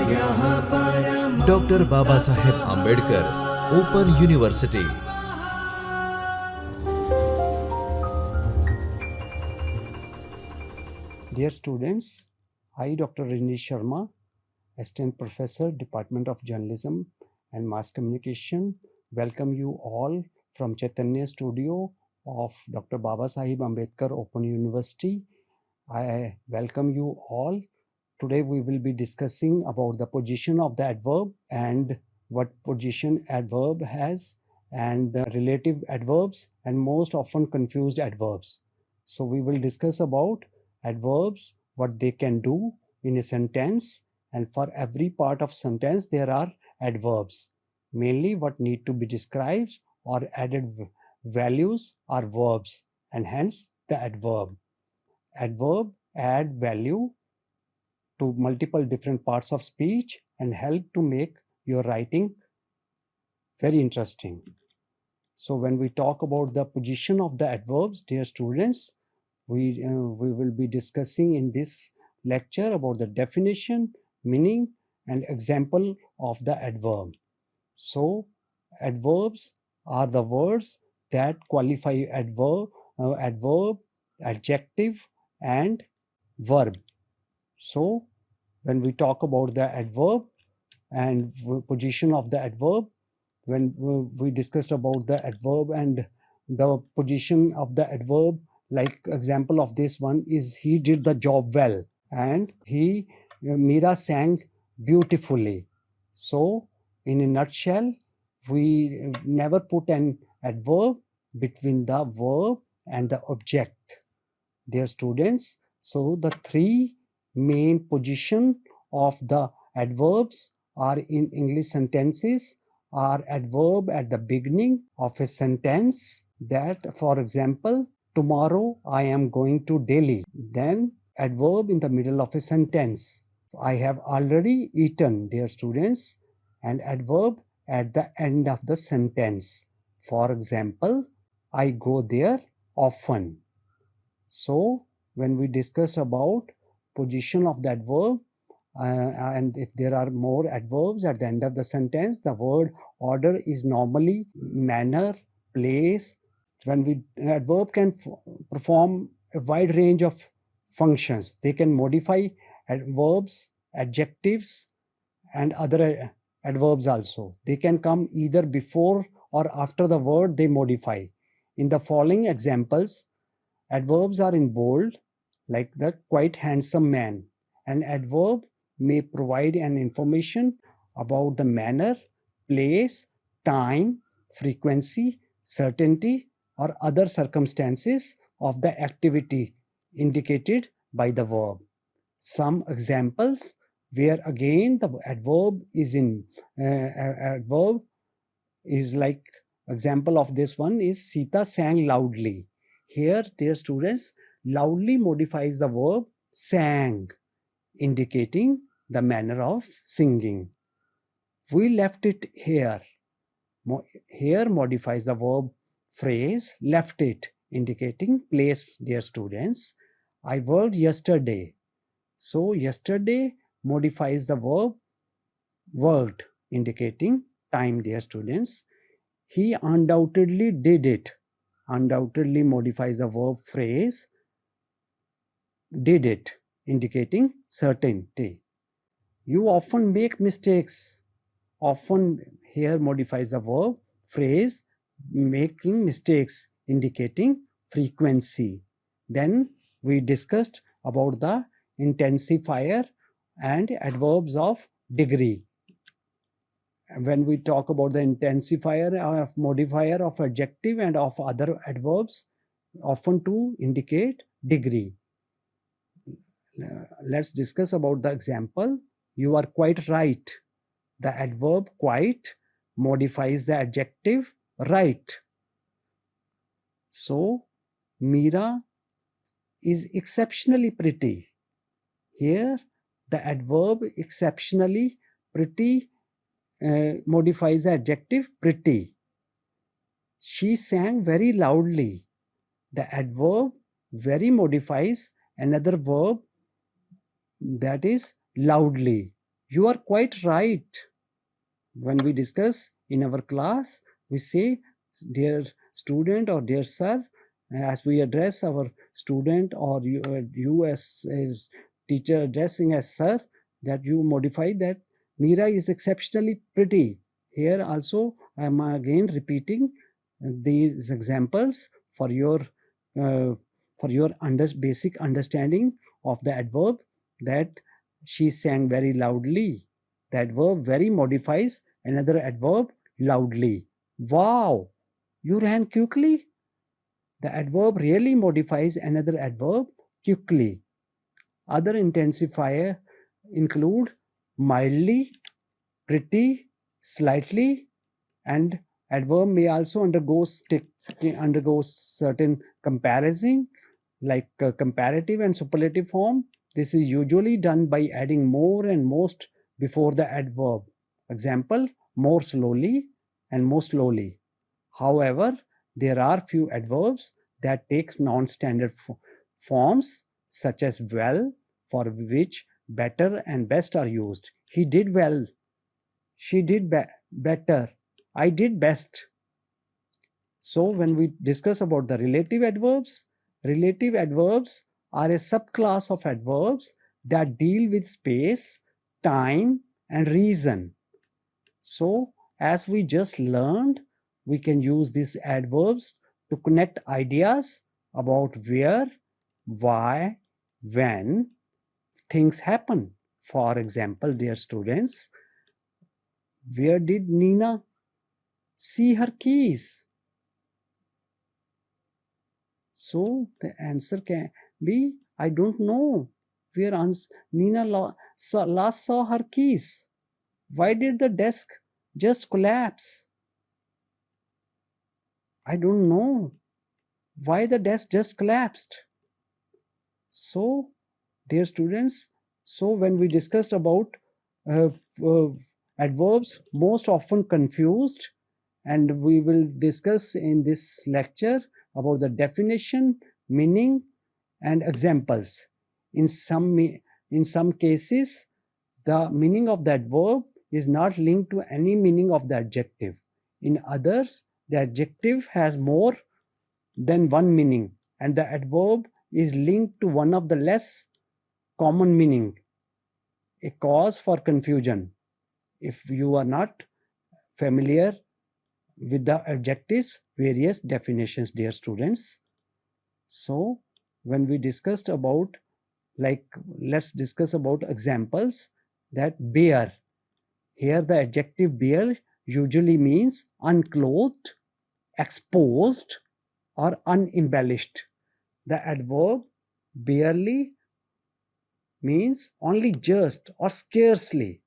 Dr. Babasaheb Ambedkar Open University. Dear students, I, Dr. Rajneesh Sharma, Assistant Professor, Department of Journalism and Mass Communication, welcome you all from Chaitanya Studio of Dr. Babasaheb Ambedkar Open University. I welcome you all. Today we will be discussing about the position of the adverb and what position adverb has and the relative adverbs and most often confused adverbs. So we will discuss about adverbs, what they can do in a sentence, and for every part of sentence there are adverbs. Mainly what need to be described or added values are verbs and hence the adverb. Adverb add value to multiple different parts of speech and help to make your writing very interesting. So when we talk about the position of the adverbs, dear students, we will be discussing in this lecture about the definition, meaning and example of the adverb. So adverbs are the words that qualify adverb, adjective and verb. So when we talk about the adverb and position of the adverb, when we discussed about the adverb and the position of the adverb, like example of this one is he did the job well and Meera sang beautifully. So in a nutshell, we never put an adverb between the verb and the object. Dear students, so the three main position of the adverbs are in English sentences are adverb at the beginning of a sentence, that for example, tomorrow I am going to Delhi. Then adverb in the middle of a sentence, I have already eaten, dear students, and adverb at the end of the sentence. For example, I go there often. So when we discuss about position of the adverb, and if there are more adverbs at the end of the sentence, the word order is normally manner, place. When we adverb can perform a wide range of functions. They can modify adverbs, adjectives, and other adverbs also. They can come either before or after the word they modify. In the following examples, adverbs are in bold, like the quite handsome man. An adverb may provide an information about the manner, place, time, frequency, certainty, or other circumstances of the activity indicated by the verb. Some examples where again the adverb is in adverb is like example of this one is Sita sang loudly. Here, dear students, loudly modifies the verb sang, indicating the manner of singing. We left it here. Here modifies the verb phrase left it, indicating place, dear students. I worked yesterday. So yesterday modifies the verb worked, indicating time, dear students. He undoubtedly did it. Undoubtedly modifies the verb phrase did it, indicating certainty. You often make mistakes. Often here modifies the verb phrase making mistakes, indicating frequency. Then we discussed about the intensifier and adverbs of degree. When we talk about the intensifier of modifier of adjective and of other adverbs, often to indicate degree. Let's discuss about the example. You are quite right. The adverb quite modifies the adjective right. So Meera is exceptionally pretty. Here the adverb exceptionally pretty modifies the adjective pretty. She sang very loudly. The adverb very modifies another verb, that is loudly, You are quite right. When we discuss in our class, we say, dear student or dear sir, as we address our student or you as teacher addressing as sir, that you modify that Meera is exceptionally pretty. Here also, I am again repeating these examples for your basic understanding of the adverb, that she sang very loudly. The adverb very modifies another adverb loudly. Wow, you ran quickly. The adverb really modifies another adverb quickly. Other intensifier include mildly, pretty, slightly, and adverb may also undergo certain comparison, like comparative and superlative form. This is usually done by adding more and most before the adverb. Example, more slowly and more slowly. However, there are few adverbs that takes non-standard forms, such as well, for which better and best are used. He did well. She did better. I did best. So when we discuss about the relative adverbs are a subclass of adverbs that deal with space, time, and reason. So as we just learned, we can use these adverbs to connect ideas about where, why, when things happen. For example, dear students, where did Nina see her keys? So the answer can be, I don't know where Nina last saw her keys. Why did the desk just collapse? I don't know why the desk just collapsed. So, dear students, so when we discussed about uh, uh, adverbs most often confused, and we will discuss in this lecture about the definition, meaning, and examples. In some cases, the meaning of the adverb is not linked to any meaning of the adjective. In others, the adjective has more than one meaning, and the adverb is linked to one of the less common meaning, a cause for confusion. If you are not familiar with the adjectives, various definitions, dear students. So when we discussed about, like, let's discuss about examples. That bare, here the adjective bare usually means unclothed, exposed, or unembellished. The adverb barely means only just or scarcely.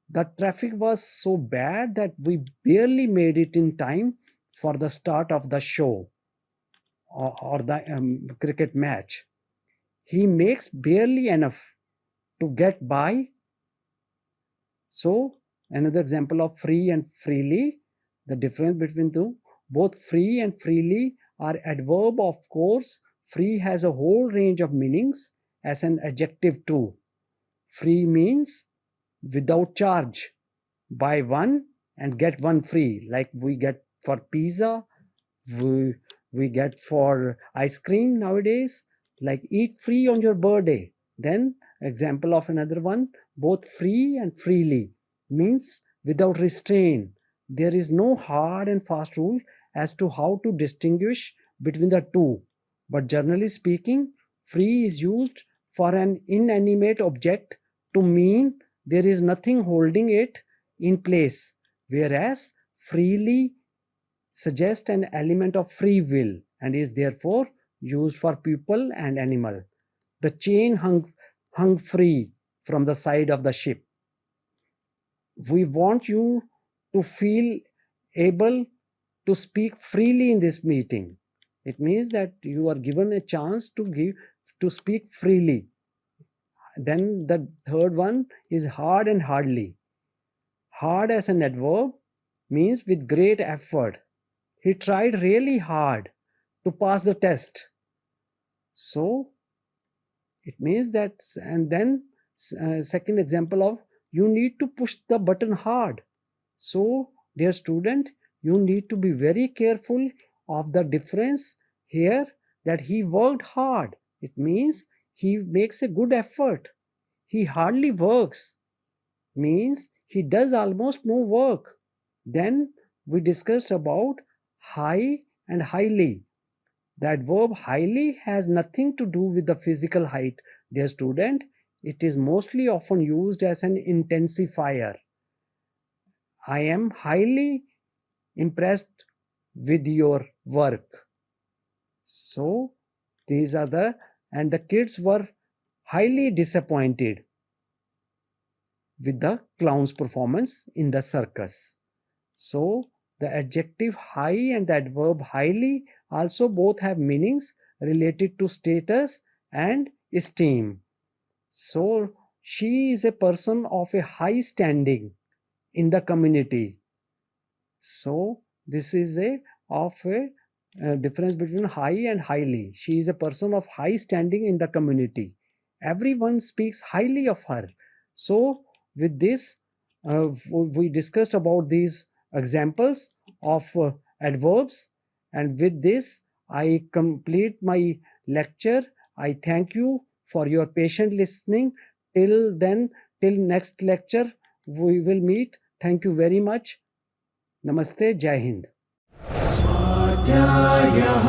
The traffic was so bad that we barely made it in time for the start of the show or the cricket match. He makes barely enough to get by. So another example of free and freely, the difference between two, both free and freely are adverb, of course. Free has a whole range of meanings as an adjective too. Free means without charge, buy one and get one free, like we get for pizza, we get for ice cream nowadays, like eat free on your birthday. Then example of another one, both free and freely means without restraint. There is no hard and fast rule as to how to distinguish between the two, but generally speaking, free is used for an inanimate object to mean there is nothing holding it in place, whereas freely suggests an element of free will and is therefore used for people and animal. The chain hung free from the side of the ship. We want you to feel able to speak freely in this meeting. It means that you are given a chance to speak freely. Then the third one is hard and hardly. Hard as an adverb means with great effort. He tried really hard to pass the test. So it means that, and then second example of you need to push the button hard. So, dear student, you need to be very careful of the difference here, that he worked hard. It means he makes a good effort. He hardly works means he does almost no work. Then we discussed about high and highly. The adverb highly has nothing to do with the physical height, dear student. It is mostly often used as an intensifier. I am highly impressed with your work. So these are and the kids were highly disappointed with the clown's performance in the circus. So the adjective high and the adverb highly also both have meanings related to status and esteem. So she is a person of a high standing in the community. So this is a difference between high and highly. She is a person of high standing in the community. Everyone speaks highly of her. So with this, we discussed about these examples of adverbs, and with this I complete my lecture. I thank you for your patient listening. Till then, till next lecture we will meet. Thank you very much. Namaste, Jai Hind. स्वाध्यायः